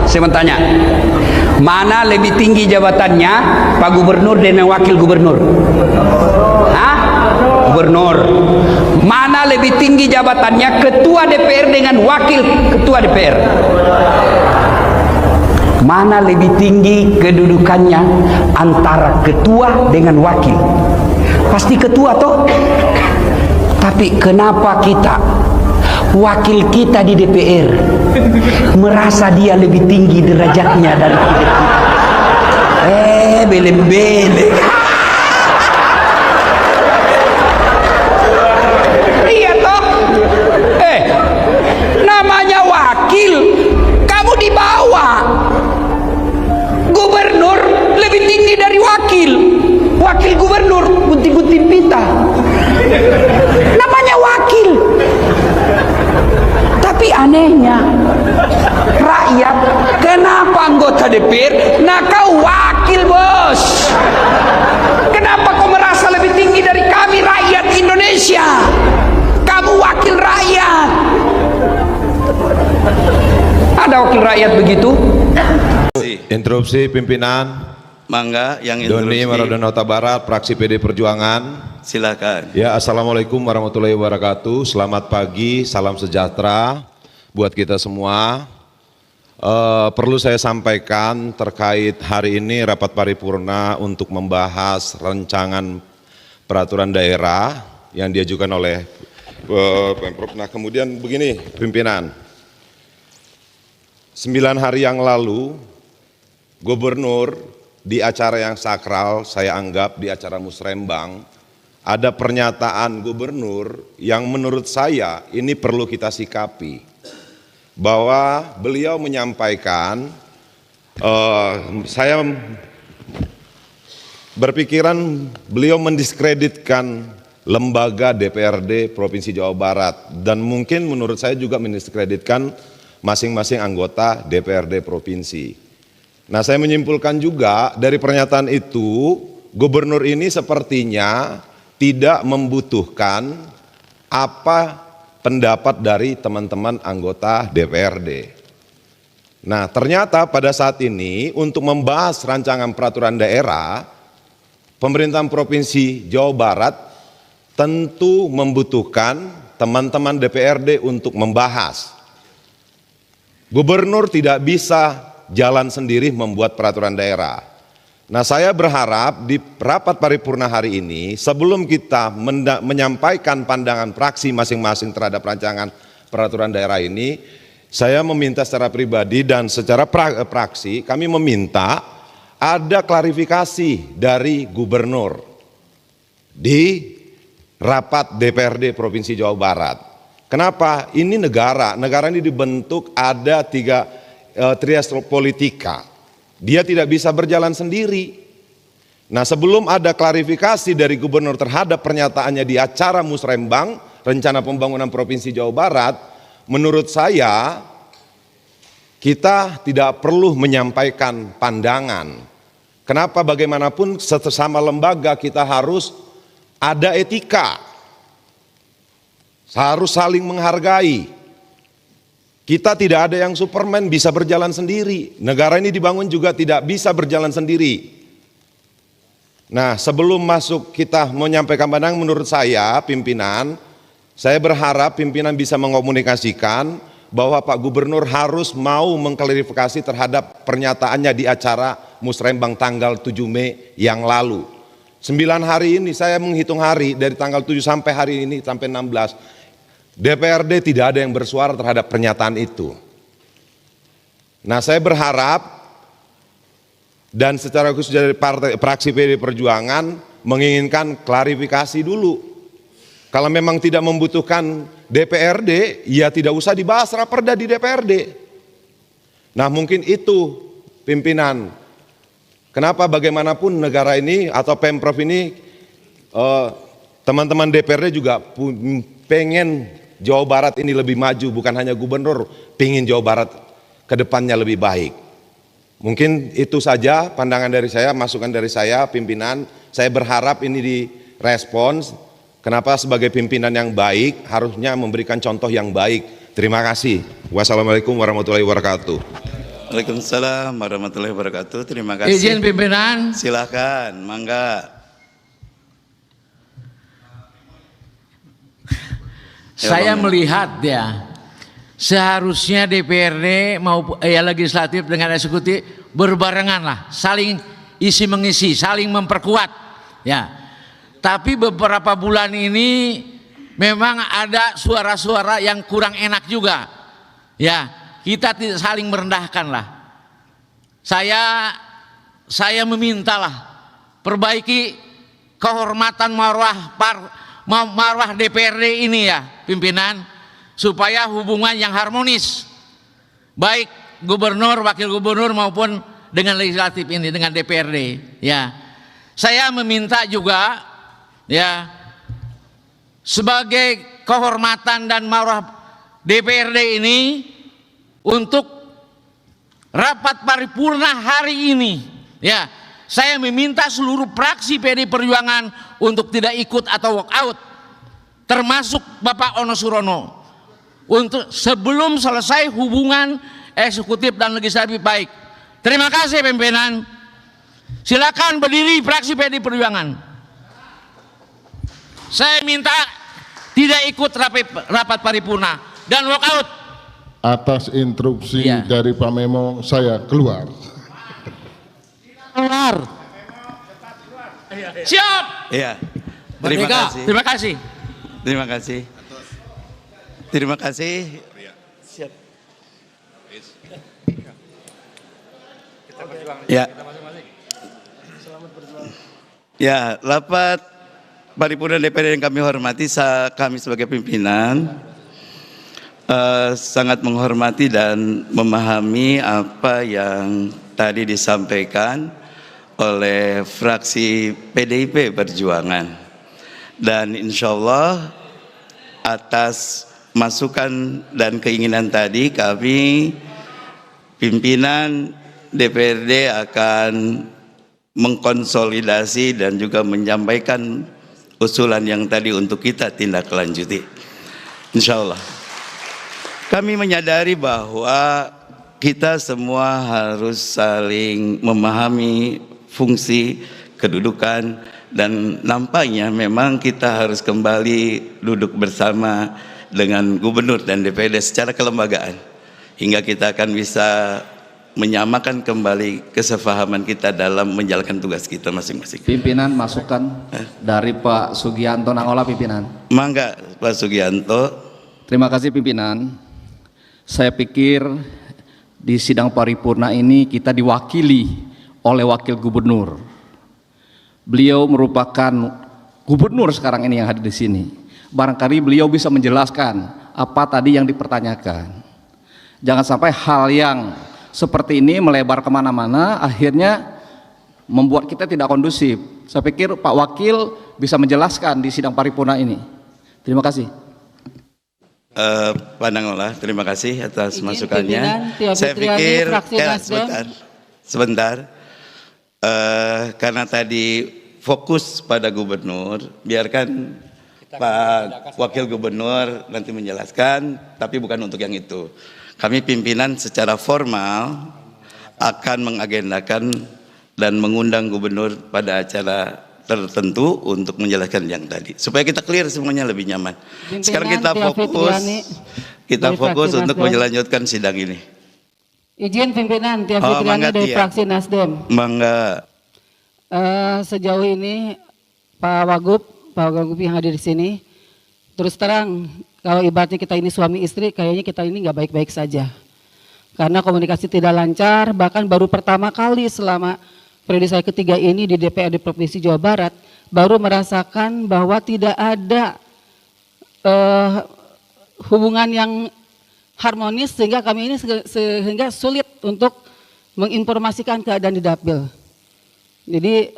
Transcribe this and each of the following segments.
Saya mau tanya, mana lebih tinggi jabatannya, Pak Gubernur dengan Wakil Gubernur? Hah? Gubernur. Mana lebih tinggi jabatannya, Ketua DPR dengan Wakil Ketua DPR? Mana lebih tinggi kedudukannya antara ketua dengan wakil? Pasti ketua toh. Tapi kenapa kita, wakil kita di DPR, merasa dia lebih tinggi derajatnya dari kita? Belem-belem. Iya toh. Namanya wakil, kamu di bawah. Gubernur lebih tinggi dari wakil. Wakil gubernur gunting-gunting pita. Namanya wakil. Tapi anehnya, rakyat, kenapa anggota DPR? Nah kau wakil bos. Kenapa kau merasa lebih tinggi dari kami rakyat Indonesia? Kamu wakil rakyat. Ada wakil rakyat begitu? Interupsi pimpinan. Mangga yang interupsi. Doni Maradona Barat, fraksi PD Perjuangan. Silakan. Ya, assalamualaikum warahmatullahi wabarakatuh. Selamat pagi, salam sejahtera buat kita semua. Perlu saya sampaikan terkait hari ini rapat paripurna untuk membahas rancangan peraturan daerah yang diajukan oleh Pemprov. Nah, kemudian begini, pimpinan. 9 hari yang lalu, Gubernur di acara yang sakral, saya anggap di acara musrembang, ada pernyataan Gubernur yang menurut saya ini perlu kita sikapi. Bahwa beliau menyampaikan, saya berpikiran beliau mendiskreditkan lembaga DPRD Provinsi Jawa Barat. Dan mungkin menurut saya juga mendiskreditkan masing-masing anggota DPRD Provinsi. Nah, saya menyimpulkan juga dari pernyataan itu, Gubernur ini sepertinya tidak membutuhkan apa pendapat dari teman-teman anggota DPRD. Nah, ternyata pada saat ini untuk membahas rancangan peraturan daerah, pemerintahan Provinsi Jawa Barat tentu membutuhkan teman-teman DPRD untuk membahas. Gubernur tidak bisa jalan sendiri membuat peraturan daerah. Nah, saya berharap di rapat paripurna hari ini, sebelum kita menyampaikan pandangan fraksi masing-masing terhadap rancangan peraturan daerah ini, saya meminta secara pribadi dan secara fraksi, kami meminta ada klarifikasi dari Gubernur di rapat DPRD Provinsi Jawa Barat. Kenapa? Ini negara ini dibentuk ada trias politika. Dia tidak bisa berjalan sendiri. Nah, sebelum ada klarifikasi dari Gubernur terhadap pernyataannya di acara musrembang Rencana Pembangunan Provinsi Jawa Barat, menurut saya kita tidak perlu menyampaikan pandangan. Kenapa? Bagaimanapun sesama lembaga kita harus ada etika, harus saling menghargai. Kita tidak ada yang Superman bisa berjalan sendiri. Negara ini dibangun juga tidak bisa berjalan sendiri. Nah, sebelum masuk kita menyampaikan pandangan, menurut saya pimpinan, saya berharap pimpinan bisa mengomunikasikan bahwa Pak Gubernur harus mau mengklarifikasi terhadap pernyataannya di acara musrembang tanggal 7 Mei yang lalu. 9 hari ini saya menghitung hari dari tanggal 7 sampai hari ini sampai 16. DPRD tidak ada yang bersuara terhadap pernyataan itu. Nah, saya berharap dan secara khusus dari fraksi PD Perjuangan menginginkan klarifikasi dulu. Kalau memang tidak membutuhkan DPRD, ya tidak usah dibahas raperda di DPRD. Nah, mungkin itu pimpinan. Kenapa bagaimanapun negara ini atau Pemprov ini, teman-teman DPRD juga pengen Jawa Barat ini lebih maju, bukan hanya Gubernur pengen Jawa Barat ke depannya lebih baik. Mungkin itu saja pandangan dari saya, masukan dari saya pimpinan. Saya berharap ini direspons. Kenapa sebagai pimpinan yang baik harusnya memberikan contoh yang baik. Terima kasih. Wassalamualaikum warahmatullahi wabarakatuh. Waalaikumsalam warahmatullahi wabarakatuh. Terima kasih. Izin pimpinan. Silakan, mangga. Saya Bang. melihat ya, seharusnya DPRD maupun legislatif dengan eksekutif berbarengan lah, saling isi mengisi, saling memperkuat. Ya, tapi beberapa bulan ini memang ada suara-suara yang kurang enak juga. Ya, kita tidak saling merendahkan lah. Saya memintalah perbaiki kehormatan marwah DPRD ini ya pimpinan, supaya hubungan yang harmonis baik gubernur, wakil gubernur maupun dengan legislatif ini, dengan DPRD ya. Saya meminta juga ya, sebagai kehormatan dan marwah DPRD ini, untuk rapat paripurna hari ini ya, saya meminta seluruh fraksi PD Perjuangan untuk tidak ikut atau walk out, termasuk Bapak Ono Surono, untuk sebelum selesai hubungan eksekutif dan legislatif baik. Terima kasih pimpinan. Silakan berdiri fraksi PD Perjuangan. Saya minta tidak ikut rapat paripurna dan walk out. Atas instruksi Iya. dari Pak Memo, saya keluar. Keluar. Siap. Iya. Terima Merdeka. kasih. Terima kasih. Terima kasih. Terima kasih. Siap. Ya. Ya, rapat paripurna DPR yang kami hormati, kami sebagai pimpinan sangat menghormati dan memahami apa yang tadi disampaikan oleh fraksi PDIP Perjuangan, dan insya Allah atas masukan dan keinginan tadi kami pimpinan DPRD akan mengkonsolidasi dan juga menyampaikan usulan yang tadi untuk kita tindak lanjuti, insya Allah. Kami menyadari bahwa kita semua harus saling memahami fungsi, kedudukan, dan nampaknya memang kita harus kembali duduk bersama dengan gubernur dan DPRD secara kelembagaan, hingga kita akan bisa menyamakan kembali kesepahaman kita dalam menjalankan tugas kita masing-masing. Pimpinan masukan dari Pak Sugianto Nangola pimpinan. Mangga Pak Sugianto. Terima kasih pimpinan. Saya pikir di sidang paripurna ini kita diwakili oleh wakil gubernur. Beliau merupakan gubernur sekarang ini yang hadir di sini. Barangkali beliau bisa menjelaskan apa tadi yang dipertanyakan. Jangan sampai hal yang seperti ini melebar kemana-mana, akhirnya membuat kita tidak kondusif. Saya pikir Pak Wakil bisa menjelaskan di sidang paripurna ini. Terima kasih. Pak Nangola, terima kasih atas Izin masukannya. pimpinan, Tia Saya Fitriani, pikir fraksi Nasdem. sebentar. Karena tadi fokus pada gubernur, biarkan Pak Wakil Gubernur nanti menjelaskan, tapi bukan untuk yang itu. Kami pimpinan secara formal akan mengagendakan dan mengundang gubernur pada acara tertentu untuk menjelaskan yang tadi, supaya kita clear semuanya lebih nyaman. Sekarang kita Tia Fitriani, dari fokus fraksi untuk Nasdem. melanjutkan sidang ini. Izin pimpinan Tia Oh, Fitriani mangga, dari Tia. fraksi Nasdem. Mangga. Sejauh ini Pak Wagub yang hadir di sini, terus terang kalau ibaratnya kita ini suami istri, kayaknya kita ini nggak baik-baik saja. Karena komunikasi tidak lancar, bahkan baru pertama kali selama periode saya ketiga ini di DPRD Provinsi Jawa Barat, baru merasakan bahwa tidak ada hubungan yang harmonis, sehingga kami ini sehingga sulit untuk menginformasikan keadaan di Dapil. Jadi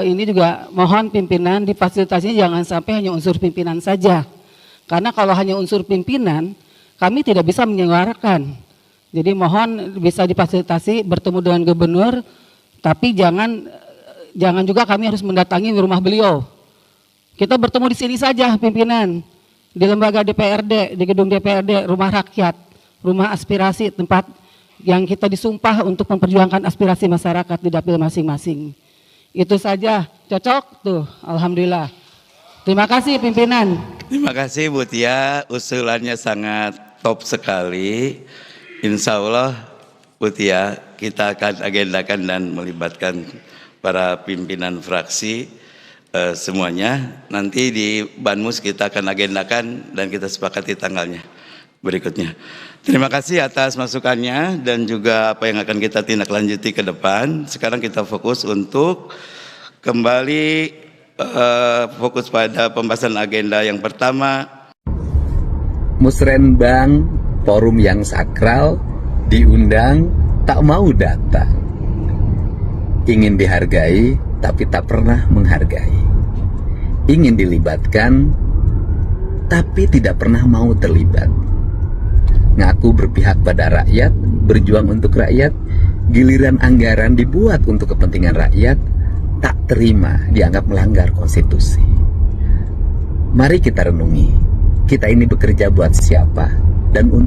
ini juga mohon pimpinan difasilitasinya jangan sampai hanya unsur pimpinan saja. Karena kalau hanya unsur pimpinan, kami tidak bisa menyuarakan. Jadi mohon bisa difasilitasi bertemu dengan gubernur, tapi jangan juga kami harus mendatangi rumah beliau. Kita bertemu di sini saja pimpinan, di lembaga DPRD, di gedung DPRD, rumah rakyat, rumah aspirasi, tempat yang kita disumpah untuk memperjuangkan aspirasi masyarakat di dapil masing-masing. Itu saja, cocok tuh, alhamdulillah. Terima kasih pimpinan. Terima kasih Bu Tia, usulannya sangat top sekali. Insya Allah Bu Tia, kita akan agendakan dan melibatkan para pimpinan fraksi semuanya. Nanti di Banmus kita akan agendakan dan kita sepakati tanggalnya berikutnya. Terima kasih atas masukannya dan juga apa yang akan kita tindak lanjuti ke depan. Sekarang kita fokus untuk kembali fokus pada pembahasan agenda yang pertama. Musrenbang, forum yang sakral, diundang tak mau datang. Ingin dihargai tapi tak pernah menghargai. Ingin dilibatkan tapi tidak pernah mau terlibat. Ngaku berpihak pada rakyat, berjuang untuk rakyat, giliran anggaran dibuat untuk kepentingan rakyat, tak terima, dianggap melanggar konstitusi. Mari kita renungi, kita ini bekerja buat siapa dan untuk